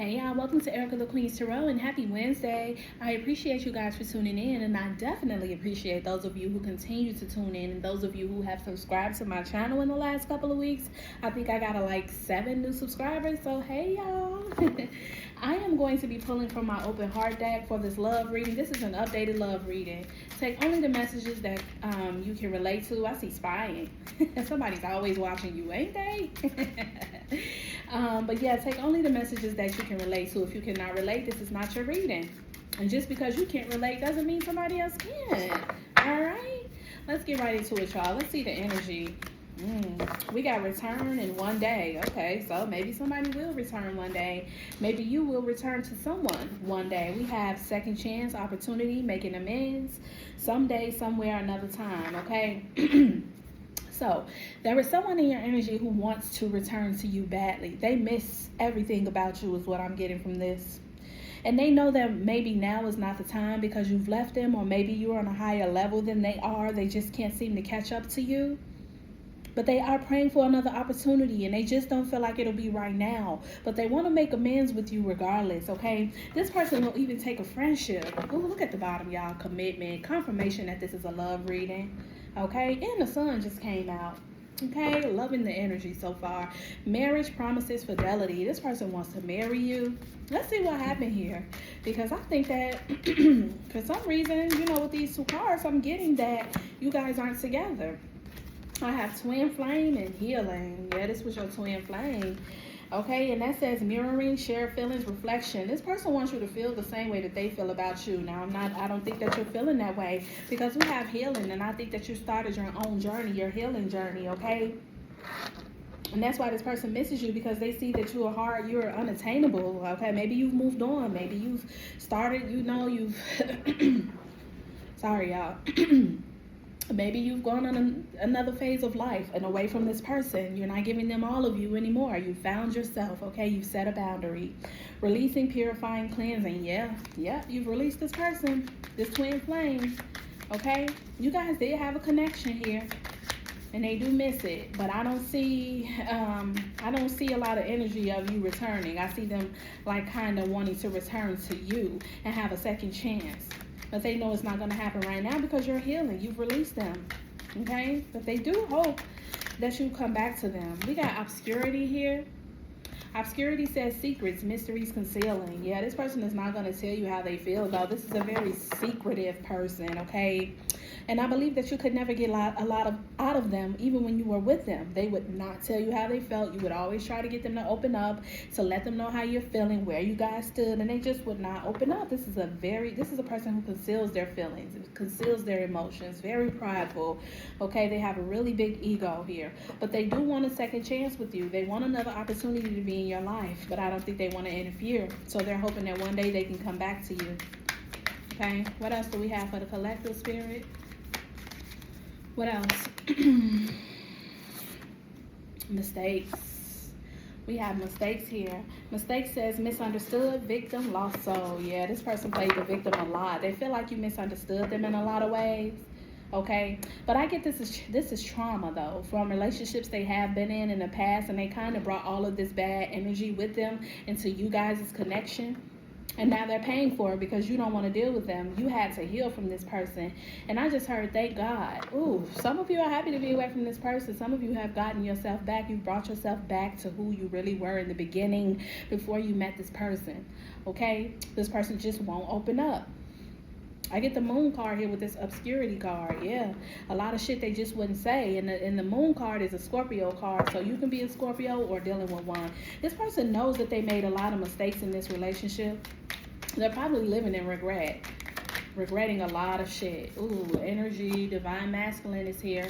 Hey y'all, welcome to Erica the Queen's Tarot and happy Wednesday. I appreciate you guys for tuning in, and I definitely appreciate those of you who continue to tune in and those of you who have subscribed to my channel in the last couple of weeks. I think I got like 7 new subscribers, so hey y'all. I am going to be pulling from my open heart deck for this love reading. This is an updated love reading. Take only the messages that you can relate to. I see spying. Somebody's always watching you, ain't they? But yeah, take only the messages that you can relate to. If you cannot relate, this is not your reading. And just because you can't relate doesn't mean somebody else can. All right? Let's get right into it, y'all. Let's see the energy. We got return in one day. Okay, so maybe somebody will return one day. Maybe you will return to someone one day. We have second chance, opportunity, making amends. Someday, somewhere, another time. Okay? So, there is someone in your energy who wants to return to you badly. They miss everything about you is what I'm getting from this. And they know that maybe now is not the time because you've left them, or maybe you're on a higher level than they are. They just can't seem to catch up to you. But they are praying for another opportunity, and they just don't feel like it'll be right now. But they want to make amends with you regardless, okay? This person will even take a friendship. Ooh, look at the bottom, y'all. Commitment, confirmation that this is a love reading, okay? And the sun just came out, okay? Loving the energy so far. Marriage, promises, fidelity. This person wants to marry you. Let's see what happened here, because I think that for some reason, you know, with these 2 cards, I'm getting that you guys aren't together. I have twin flame and healing. Yeah, this was your twin flame. Okay, and that says mirroring, shared feelings, reflection. This person wants you to feel the same way that they feel about you. Now, I don't think that you're feeling that way, because we have healing, and I think that you started your own journey, your healing journey, okay? And that's why this person misses you, because they see that you're unattainable, okay? Maybe you've moved on. Maybe you've started, sorry, y'all. Maybe you've gone on another phase of life and away from this person. You're not giving them all of you anymore. You found yourself, okay? You've set a boundary. Releasing, purifying, cleansing. Yeah, you've released this person, this twin flame, okay? You guys did have a connection here, and they do miss it. But I don't see a lot of energy of you returning. I see them like kind of wanting to return to you and have a second chance. But they know it's not going to happen right now because you're healing. You've released them, okay? But they do hope that you come back to them. We got obscurity here. Obscurity says secrets, mysteries, concealing. Yeah, this person is not going to tell you how they feel, though. This is a very secretive person, okay? And I believe that you could never get a lot out of them, even when you were with them. They would not tell you how they felt. You would always try to get them to open up, to let them know how you're feeling, where you guys stood, and they just would not open up. This is a person who conceals their feelings, conceals their emotions, very prideful, okay? They have a really big ego here, but they do want a second chance with you. They want another opportunity to be in your life, but I don't think they want to interfere. So they're hoping that one day they can come back to you, okay? What else do we have for the collective spirit? What else? Mistakes. We have mistakes here. Mistake says misunderstood, victim, lost soul. Yeah, this person played the victim a lot. They feel like you misunderstood them in a lot of ways. Okay, but I get this is trauma, though, from relationships they have been in the past, and they kind of brought all of this bad energy with them into you guys' connection. And now they're paying for it because you don't want to deal with them. You had to heal from this person. And I just heard, thank God. Ooh, some of you are happy to be away from this person. Some of you have gotten yourself back. You've brought yourself back to who you really were in the beginning before you met this person. Okay? This person just won't open up. I get the moon card here with this obscurity card. Yeah, a lot of shit they just wouldn't say. And the moon card is a Scorpio card, so you can be a Scorpio or dealing with one. This person knows that they made a lot of mistakes in this relationship. They're probably living in regret, regretting a lot of shit. Ooh, energy, divine masculine is here.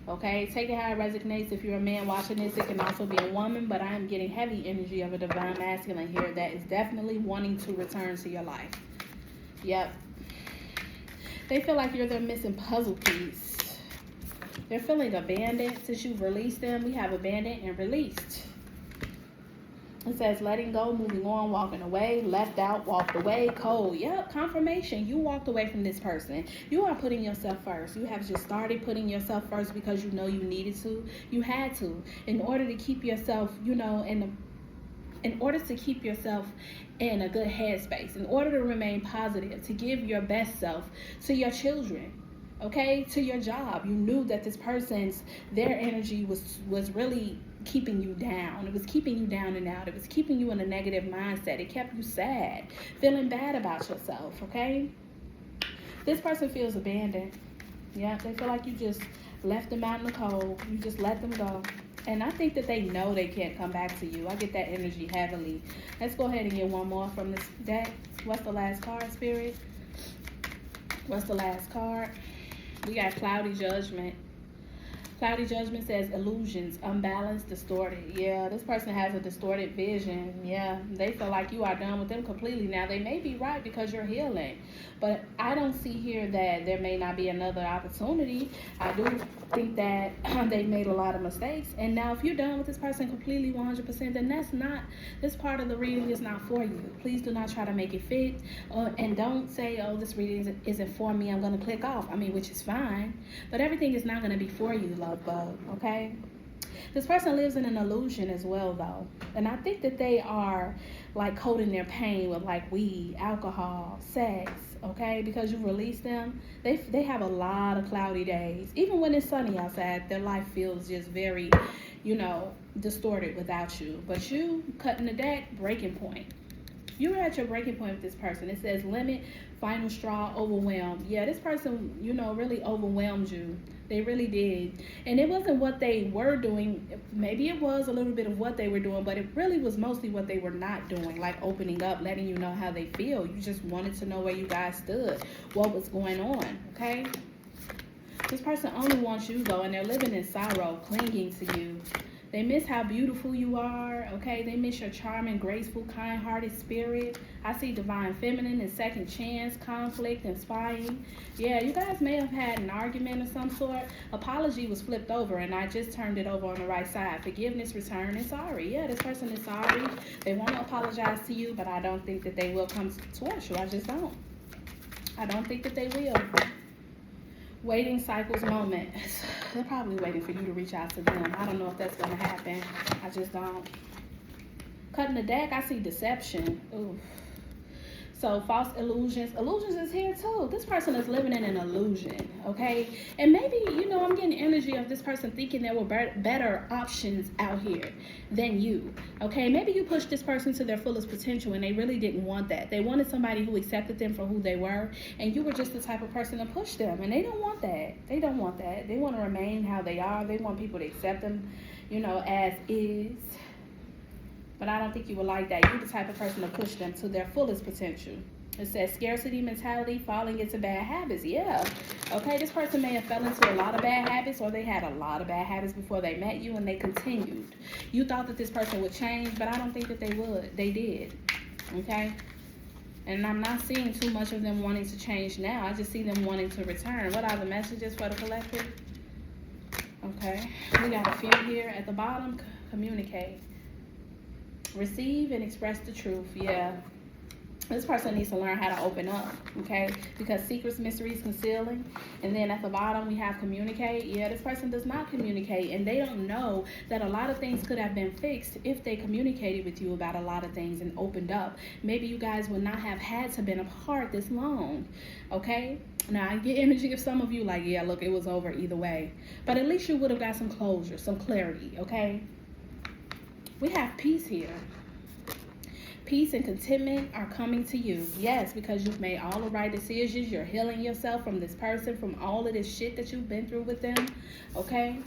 Okay, take it how it resonates. If you're a man watching this, it can also be a woman, but I am getting heavy energy of a divine masculine here that is definitely wanting to return to your life. Yep. They feel like you're their missing puzzle piece. They're feeling abandoned since you've released them. We have abandoned and released. It says letting go, moving on, walking away, left out, walked away, cold. Yep, confirmation. You walked away from this person. You are putting yourself first. You have just started putting yourself first because you know you needed to. You had to. In order to keep yourself, in the in order to keep yourself in a good headspace, in order to remain positive, to give your best self to your children, okay, to your job. You knew that this person's, their energy was really keeping you down. It was keeping you down and out. It was keeping you in a negative mindset. It kept you sad, feeling bad about yourself, okay? This person feels abandoned. Yeah, they feel like you just left them out in the cold. You just let them go. And I think that they know they can't come back to you. I get that energy heavily. Let's go ahead and get one more from this deck. What's the last card, Spirit? What's the last card? We got Cloudy Judgment. Cloudy Judgment says illusions, unbalanced, distorted. Yeah, this person has a distorted vision. Yeah, they feel like you are done with them completely. Now, they may be right because you're healing, but I don't see here that there may not be another opportunity. I do think that they made a lot of mistakes. And now, if you're done with this person completely 100%, then that's not, this part of the reading is not for you. Please do not try to make it fit. And don't say, oh, this reading isn't for me, I'm going to click off. I mean, which is fine, but everything is not going to be for you, love bug, okay? This person lives in an illusion as well, though. And I think that they are like coating their pain with like weed, alcohol, sex, okay? Because you release them, they have a lot of cloudy days. Even when it's sunny outside, their life feels just very, you know, distorted without you. But you, cutting the deck, breaking point. You were at your breaking point with this person. It says limit, final straw, overwhelmed. Yeah, this person, you know, really overwhelmed you. They really did. And it wasn't what they were doing. Maybe it was a little bit of what they were doing, but it really was mostly what they were not doing, like opening up, letting you know how they feel. You just wanted to know where you guys stood, what was going on, okay? This person only wants you, though, and they're living in sorrow, clinging to you. They miss how beautiful you are, okay? They miss your charming, graceful, kind-hearted spirit. I see divine feminine and second chance, conflict, and spying. Yeah, you guys may have had an argument of some sort. Apology was flipped over, and I just turned it over on the right side. Forgiveness, return, and sorry. Yeah, this person is sorry. They want to apologize to you, but I don't think that they will come towards you. I just don't. I don't think that they will. Waiting cycles moment. They're probably waiting for you to reach out to them. I don't know if that's going to happen. I just don't. Cutting the deck, I see deception. Ooh. So false illusions. Illusions is here too. This person is living in an illusion, okay? And maybe, you know, I'm getting energy of this person thinking there were better options out here than you, okay? Maybe you pushed this person to their fullest potential and they really didn't want that. They wanted somebody who accepted them for who they were, and you were just the type of person to push them, and they don't want that. They don't want that. They want to remain how they are. They want people to accept them, you know, as is. But I don't think you would like that. You're the type of person to push them to their fullest potential. It says scarcity mentality, falling into bad habits. Yeah. Okay, this person may have fell into a lot of bad habits, or they had a lot of bad habits before they met you and they continued. You thought that this person would change, but I don't think that they would. They did. Okay? And I'm not seeing too much of them wanting to change now. I just see them wanting to return. What are the messages for the collective? Okay. We got a few here at the bottom. Communicate. Receive and express the truth. Yeah, this person needs to learn how to open up, okay? Because secrets, mysteries, concealing. And then at the bottom we have communicate. Yeah, this person does not communicate, and they don't know that a lot of things could have been fixed if they communicated with you about a lot of things and opened up. Maybe you guys would not have had to been apart this long, okay? Now, I get energy of some of you like, yeah, look, it was over either way. But at least you would have got some closure, some clarity, okay? We have peace here. Peace and contentment are coming to you. Yes, because you've made all the right decisions. You're healing yourself from this person, from all of this shit that you've been through with them. Okay?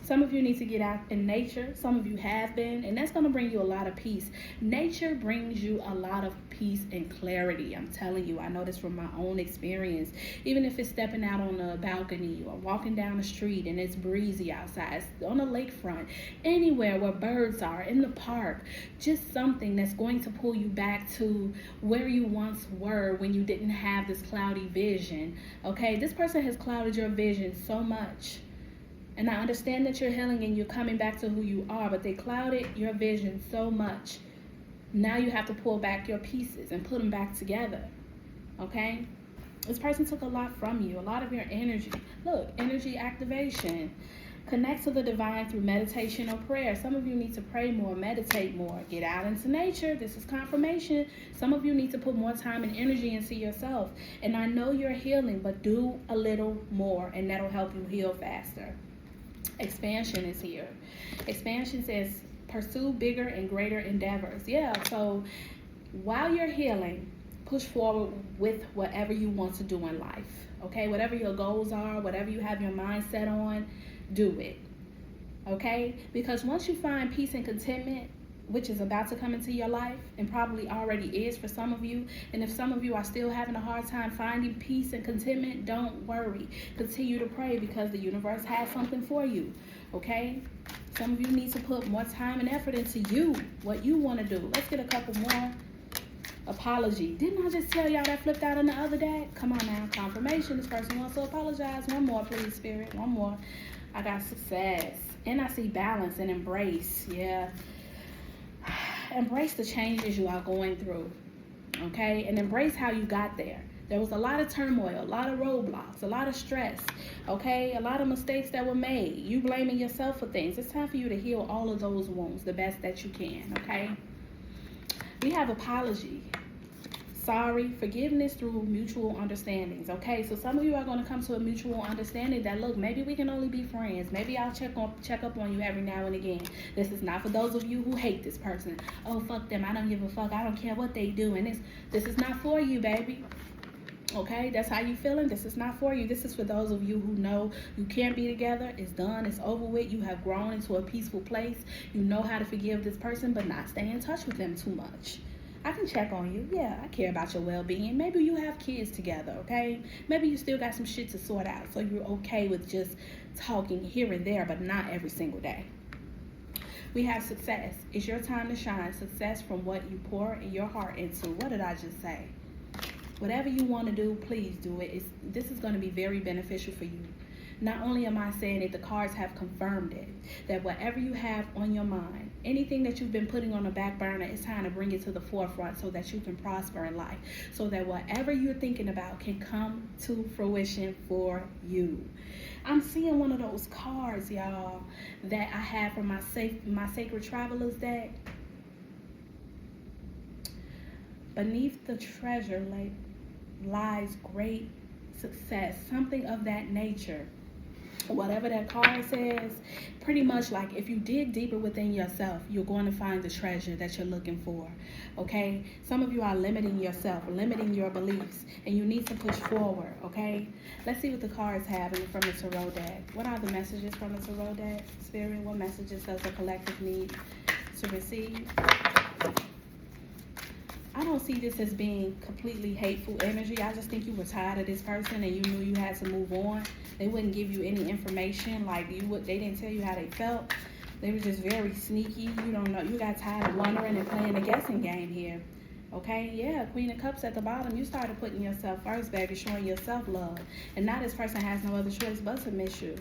Some of you need to get out in nature. Some of you have been, and that's going to bring you a lot of peace. Nature brings you a lot of peace and clarity. I'm telling you, I know this from my own experience. Even if it's stepping out on a balcony or walking down the street and it's breezy outside, on a lakefront, anywhere where birds are, in the park, just something that's going to pull you back to where you once were when you didn't have this cloudy vision. Okay, this person has clouded your vision so much. And I understand that you're healing and you're coming back to who you are, but they clouded your vision so much. Now you have to pull back your pieces and put them back together, okay? This person took a lot from you, a lot of your energy. Look, energy activation. Connect to the divine through meditation or prayer. Some of you need to pray more, meditate more, get out into nature. This is confirmation. Some of you need to put more time and energy into yourself. And I know you're healing, but do a little more, and that'll help you heal faster. Expansion is here. Expansion says pursue bigger and greater endeavors. Yeah, so while you're healing, push forward with whatever you want to do in life. Okay, whatever your goals are, whatever you have your mind set on, do it. Okay, because once you find peace and contentment, which is about to come into your life and probably already is for some of you, and if some of you are still having a hard time finding peace and contentment, don't worry. Continue to pray, because the universe has something for you. Okay, some of you need to put more time and effort into you, what you want to do. Let's get a couple more. Apology. Didn't I just tell y'all that flipped out on the other day? Come on now, confirmation. This person wants to apologize. One more, please, Spirit. One more. I got success. And I see balance and embrace. Yeah. Embrace the changes you are going through. Okay? And embrace how you got there. There was a lot of turmoil, a lot of roadblocks, a lot of stress. Okay? A lot of mistakes that were made. You blaming yourself for things. It's time for you to heal all of those wounds the best that you can. Okay? We have apology, sorry, forgiveness through mutual understandings. Okay, so some of you are going to come to a mutual understanding that, look, maybe we can only be friends. Maybe I'll check up on you every now and again. This is not for those of you who hate this person. Oh, fuck them. I don't give a fuck. I don't care what they do. And this is not for you, baby. Okay, that's how you feeling. This is not for you. This is for those of you who know you can't be together. It's done. It's over with. You have grown into a peaceful place. You know how to forgive this person, but not stay in touch with them too much. I can check on you. Yeah, I care about your well-being. Maybe you have kids together, okay? Maybe you still got some shit to sort out, so you're okay with just talking here and there, but not every single day. We have success. It's your time to shine. Success from what you pour your heart into. What did I just say? Whatever you want to do, please do it. This is going to be very beneficial for you. Not only am I saying it, the cards have confirmed it, that whatever you have on your mind, anything that you've been putting on the back burner, it's time to bring it to the forefront so that you can prosper in life, so that whatever you're thinking about can come to fruition for you. I'm seeing one of those cards, y'all, that I have from my Sacred Travelers deck. Beneath the treasure lies great success, something of that nature. Whatever that card says, pretty much like if you dig deeper within yourself, you're going to find the treasure that you're looking for. Okay? Some of you are limiting yourself, limiting your beliefs, and you need to push forward. Okay? Let's see what the cards have from the Tarot deck. What are the messages from the Tarot deck? Spirit, what messages does the collective need to receive? I don't see this as being completely hateful energy. I just think you were tired of this person and you knew you had to move on. They wouldn't give you any information. They didn't tell you how they felt. They were just very sneaky. You don't know. You got tired of wondering and playing the guessing game here. Okay? Yeah, Queen of Cups at the bottom. You started putting yourself first, baby, showing yourself love. And now this person has no other choice but to miss you.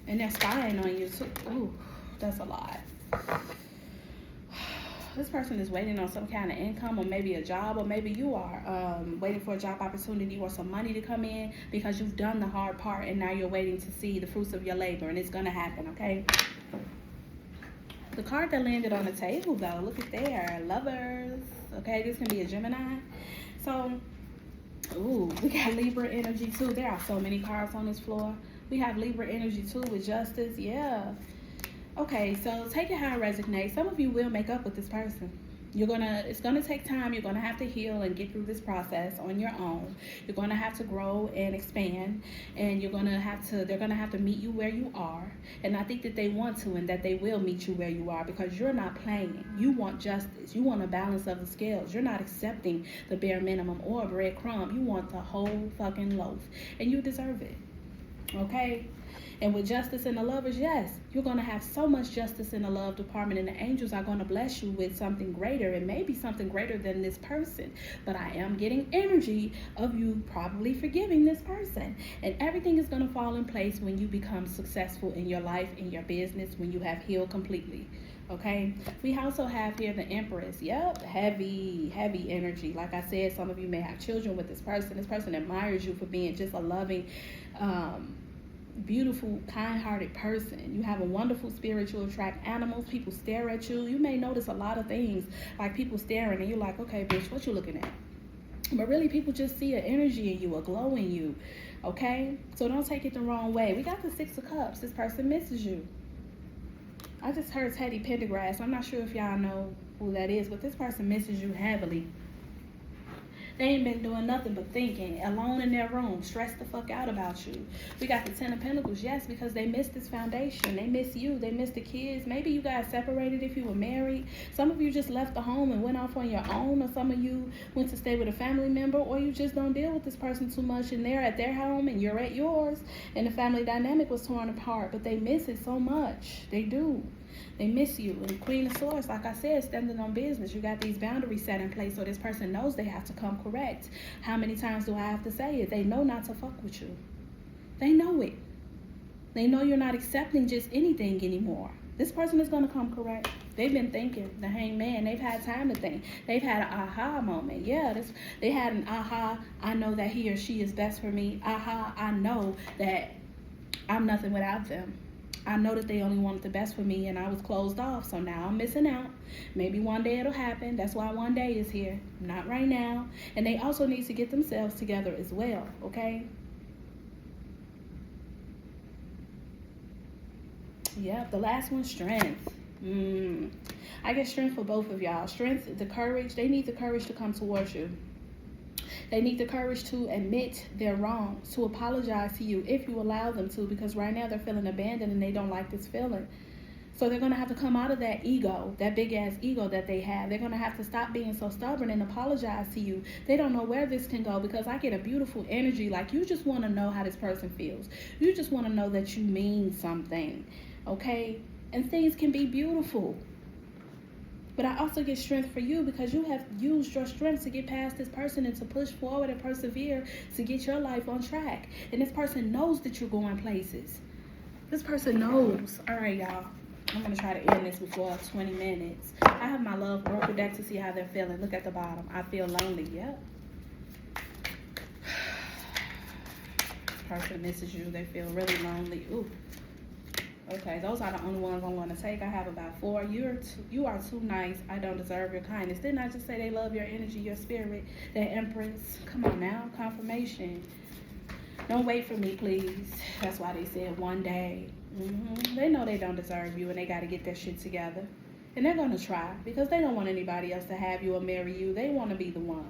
And they're spying on you too. Ooh, that's a lot. This person is waiting on some kind of income, or maybe a job, or maybe you are waiting for a job opportunity or some money to come in, because you've done the hard part and now you're waiting to see the fruits of your labor, and it's going to happen, okay? The card that landed on the table, though, look at there, Lovers. Okay, this can be a Gemini. So, ooh, we got Libra energy too. There are so many cards on this floor. We have Libra energy too with Justice. Yeah. Okay, so take it how it resonates. Some of you will make up with this person. It's gonna take time. You're gonna have to heal and get through this process on your own. You're gonna have to grow and expand, and they're gonna have to meet you where you are. And I think that they want to, and that they will meet you where you are, because you're not playing. You want justice. You want a balance of the scales. You're not accepting the bare minimum or a breadcrumb. You want the whole fucking loaf, and you deserve it. Okay? And with Justice and the Lovers, yes, you're going to have so much justice in the love department, and the angels are going to bless you with something greater, and maybe something greater than this person. But I am getting energy of you probably forgiving this person. And everything is going to fall in place when you become successful in your life, in your business, when you have healed completely. Okay, we also have here the Empress. Yep, heavy energy. Like I said, some of you may have children with this person. This person admires you for being just a loving, beautiful, kind-hearted person. You have a wonderful spirit. You attract animals. People stare at you. You may notice a lot of things, like people staring, and you're like, okay, bitch, what you looking at? But really, people just see an energy in you, a glow in you, okay? So don't take it the wrong way. We got the Six of Cups. This person misses you. I just heard Teddy Pendergrass. I'm not sure if y'all know who that is, but this person misses you heavily. They ain't been doing nothing but thinking, alone in their room, stressed the fuck out about you. We got the Ten of Pentacles, yes, because they missed this foundation. They miss you. They miss the kids. Maybe you guys separated if you were married. Some of you just left the home and went off on your own, or some of you went to stay with a family member, or you just don't deal with this person too much, and they're at their home and you're at yours, and the family dynamic was torn apart, but they miss it so much. They do. They miss you. And Queen of Swords, like I said, standing on business. You got these boundaries set in place, so this person knows they have to come correct. How many times do I have to say it? They know not to fuck with you. They know it. They know you're not accepting just anything anymore. This person is going to come correct. They've been thinking. The Hangman, they've had time to think. They've had an aha moment. Yeah, they had an aha. I know that he or she is best for me. Aha, I know that I'm nothing without them. I know that they only wanted the best for me, and I was closed off, so now I'm missing out. Maybe one day it'll happen. That's why one day is here. Not right now. And they also need to get themselves together as well, okay? Yep, the last one, strength. I get strength for both of y'all. Strength, the courage. They need the courage to come towards you. They need the courage to admit their wrongs, to apologize to you if you allow them to, because right now they're feeling abandoned and they don't like this feeling. So they're going to have to come out of that ego, that big-ass ego that they have. They're going to have to stop being so stubborn and apologize to you. They don't know where this can go, because I get a beautiful energy. Like, you just want to know how this person feels. You just want to know that you mean something, okay? And things can be beautiful. But I also get strength for you, because you have used your strength to get past this person and to push forward and persevere to get your life on track. And this person knows that you're going places. This person knows. All right, y'all. I'm going to try to end this before 20 minutes. I have my love oracle deck to see how they're feeling. Look at the bottom. I feel lonely. Yep. Person misses you. They feel really lonely. Ooh. Okay, those are the only ones I'm going to take. I have about 4. You are too nice. I don't deserve your kindness. Didn't I just say they love your energy, your spirit, that Empress? Come on now, confirmation. Don't wait for me, please. That's why they said one day. They know they don't deserve you, and they got to get their shit together. And they're going to try, because they don't want anybody else to have you or marry you. They want to be the one.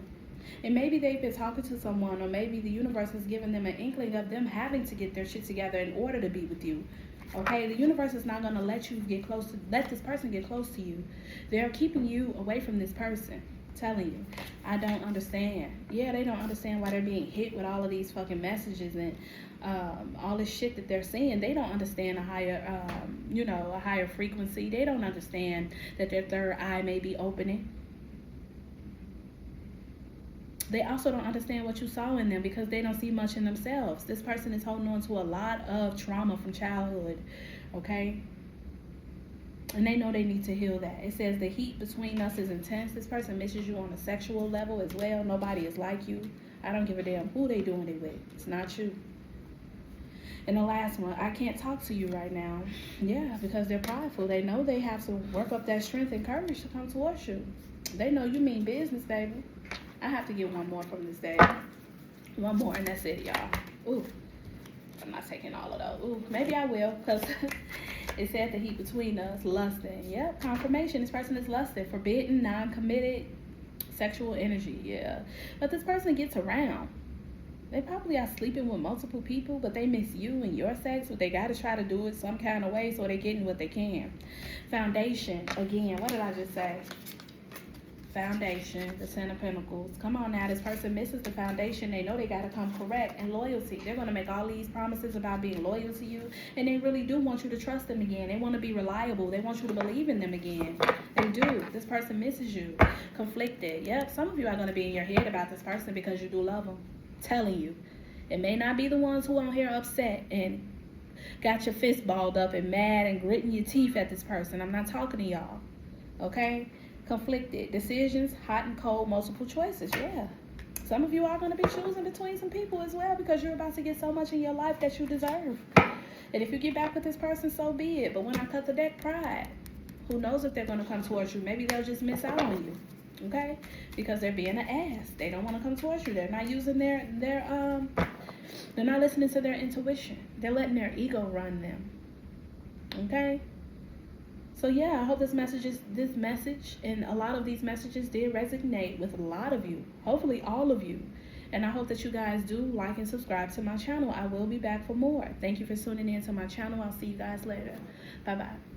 And maybe they've been talking to someone, or maybe the universe has given them an inkling of them having to get their shit together in order to be with you. Okay, the universe is not going to let this person get close to you. They're keeping you away from this person. I'm telling you, I don't understand. Yeah, they don't understand why they're being hit with all of these fucking messages and all this shit that they're seeing. They don't understand a higher frequency. They don't understand that their third eye may be opening. They also don't understand what you saw in them, because they don't see much in themselves. This person is holding on to a lot of trauma from childhood, okay? And they know they need to heal that. It says the heat between us is intense. This person misses you on a sexual level as well. Nobody is like you. I don't give a damn who they doing it with. It's not you. And the last one, I can't talk to you right now. Yeah, because they're prideful. They know they have to work up that strength and courage to come towards you. They know you mean business, baby. I have to get one more from this day. One more, and that's it, y'all. Ooh, I'm not taking all of those. Ooh, maybe I will, because it said the heat between us, lusting. Yep, confirmation. This person is lusting, forbidden, non-committed, sexual energy, yeah. But this person gets around. They probably are sleeping with multiple people, but they miss you and your sex, but they got to try to do it some kind of way, so they're getting what they can. Foundation, again, what did I just say? Foundation, the Ten of Pentacles. Come on now, this person misses the foundation. They know they got to come correct. And loyalty. They're going to make all these promises about being loyal to you, and they really do want you to trust them again. They want to be reliable. They want you to believe in them again. They do. This person misses you. Conflicted. Yep, some of you are going to be in your head about this person because you do love them. Telling you. It may not be the ones who are on here upset and got your fist balled up and mad and gritting your teeth at this person. I'm not talking to y'all. Okay? Conflicted decisions, hot and cold, multiple choices. Yeah, some of you are going to be choosing between some people as well, because you're about to get so much in your life that you deserve. And if you get back with this person, so be it. But when I cut the deck, pride. Who knows if they're going to come towards you? Maybe they'll just miss out on you. Okay? Because they're being an ass. They don't want to come towards you. They're not using they're not listening to their intuition. They're letting their ego run them. Okay? So yeah, I hope this message and a lot of these messages did resonate with a lot of you. Hopefully all of you. And I hope that you guys do like and subscribe to my channel. I will be back for more. Thank you for tuning in to my channel. I'll see you guys later. Bye-bye.